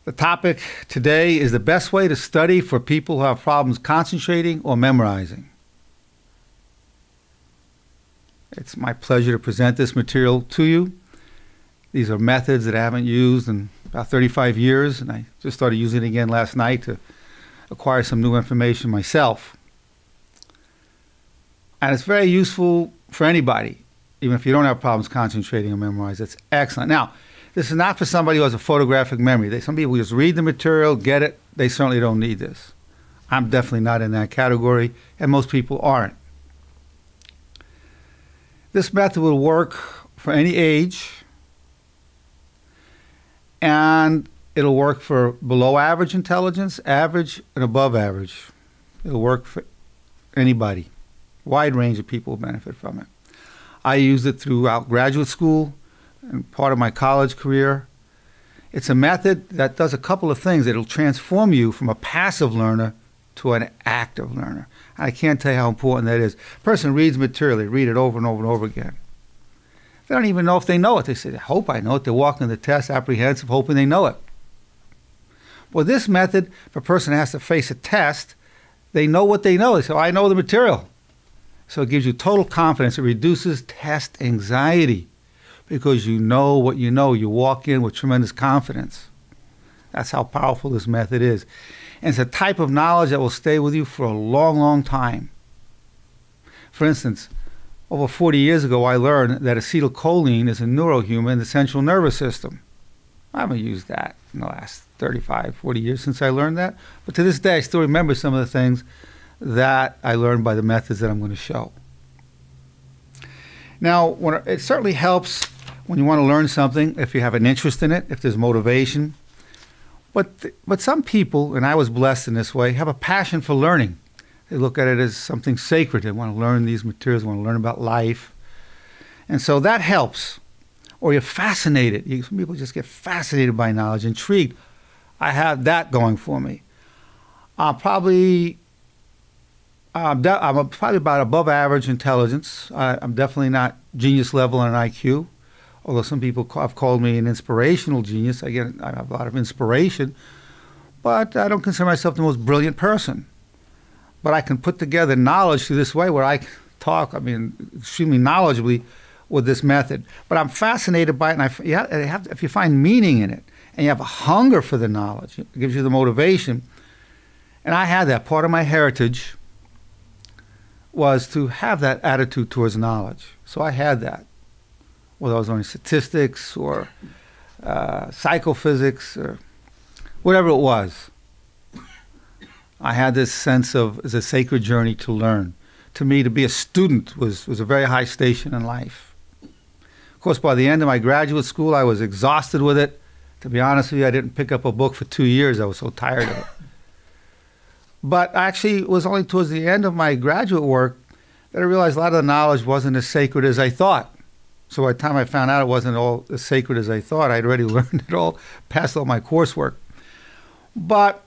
The topic today is the best way to study for people who have problems concentrating or memorizing. It's my pleasure to present this material to you. These are methods that I haven't used in about 35 years, and I just started using it again last night to acquire some new information myself. And it's very useful for anybody, even if you don't have problems concentrating or memorizing. It's excellent. Now, this is not for somebody who has a photographic memory. Some people just read the material, get it. They certainly don't need this. I'm definitely not in that category, and most people aren't. This method will work for any age, and it'll work for below average intelligence, average, and above average. It'll work for anybody. Wide range of people will benefit from it. I used it throughout graduate school and part of my college career. It's a method that does a couple of things. It'll transform you from a passive learner to an active learner. I can't tell you how important that is. A person reads material, they read it over and over and over again. They don't even know if they know it. They say, I hope I know it. They're walking the test apprehensive, hoping they know it. Well, this method, if a person has to face a test, they know what they know. They say, I know the material. So it gives you total confidence. It reduces test anxiety because you know what you know. You walk in with tremendous confidence. That's how powerful this method is. And it's a type of knowledge that will stay with you for a long, long time. For instance, over 40 years ago, I learned that acetylcholine is a neurohuman in the central nervous system. I haven't used that in the last 35, 40 years since I learned that. But to this day, I still remember some of the things that I learned by the methods that I'm going to show. Now, it certainly helps when you want to learn something, if you have an interest in it, if there's motivation. But some people, and I was blessed in this way, have a passion for learning. They look at it as something sacred. They want to learn these materials, want to learn about life. And so that helps. Or you're fascinated. Some people just get fascinated by knowledge, intrigued. I have that going for me. I'm probably about above average intelligence. I'm definitely not genius level on an IQ. Although some people have called me an inspirational genius. Again, I have a lot of inspiration, but I don't consider myself the most brilliant person. But I can put together knowledge through this way where I talk, extremely knowledgeably with this method. But I'm fascinated by it, and if you find meaning in it, and you have a hunger for the knowledge, it gives you the motivation. And I had that. Part of my heritage was to have that attitude towards knowledge. So I had that. Whether I was learning statistics or psychophysics or whatever it was. I had this sense of it's a sacred journey to learn. To me, to be a student was a very high station in life. Of course, by the end of my graduate school, I was exhausted with it. To be honest with you, I didn't pick up a book for 2 years. I was so tired of it. But actually, it was only towards the end of my graduate work that I realized a lot of the knowledge wasn't as sacred as I thought. So by the time I found out it wasn't all as sacred as I thought, I'd already learned it all, passed all my coursework. But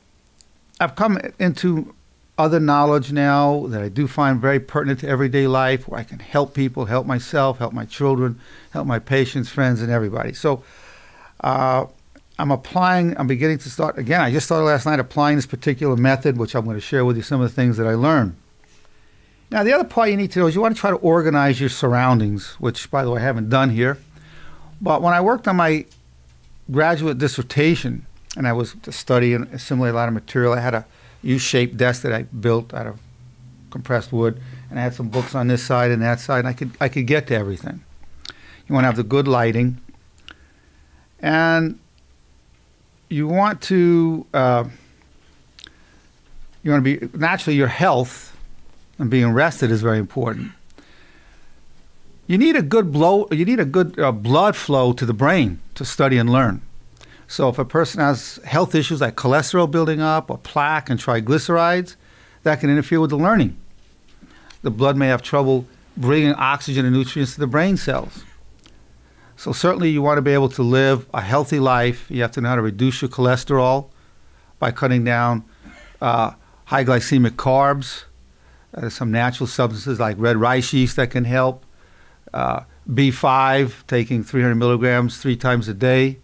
I've come into other knowledge now that I do find very pertinent to everyday life, where I can help people, help myself, help my children, help my patients, friends, and everybody. So I'm beginning to start, again, I just started last night applying this particular method, which I'm going to share with you some of the things that I learned. Now, the other part you need to know is you want to try to organize your surroundings, which, by the way, I haven't done here. But when I worked on my graduate dissertation, and I was to study and assimilate a lot of material, I had a U-shaped desk that I built out of compressed wood, and I had some books on this side and that side, and I could get to everything. You want to have the good lighting, and you want to be, naturally, your health and being rested is very important. You need a good blood flow to the brain to study and learn. So if a person has health issues like cholesterol building up or plaque and triglycerides, that can interfere with the learning. The blood may have trouble bringing oxygen and nutrients to the brain cells. So certainly you want to be able to live a healthy life. You have to know how to reduce your cholesterol by cutting down high glycemic carbs. There's some natural substances like red rice yeast that can help. B5, taking 300 milligrams 3 times a day.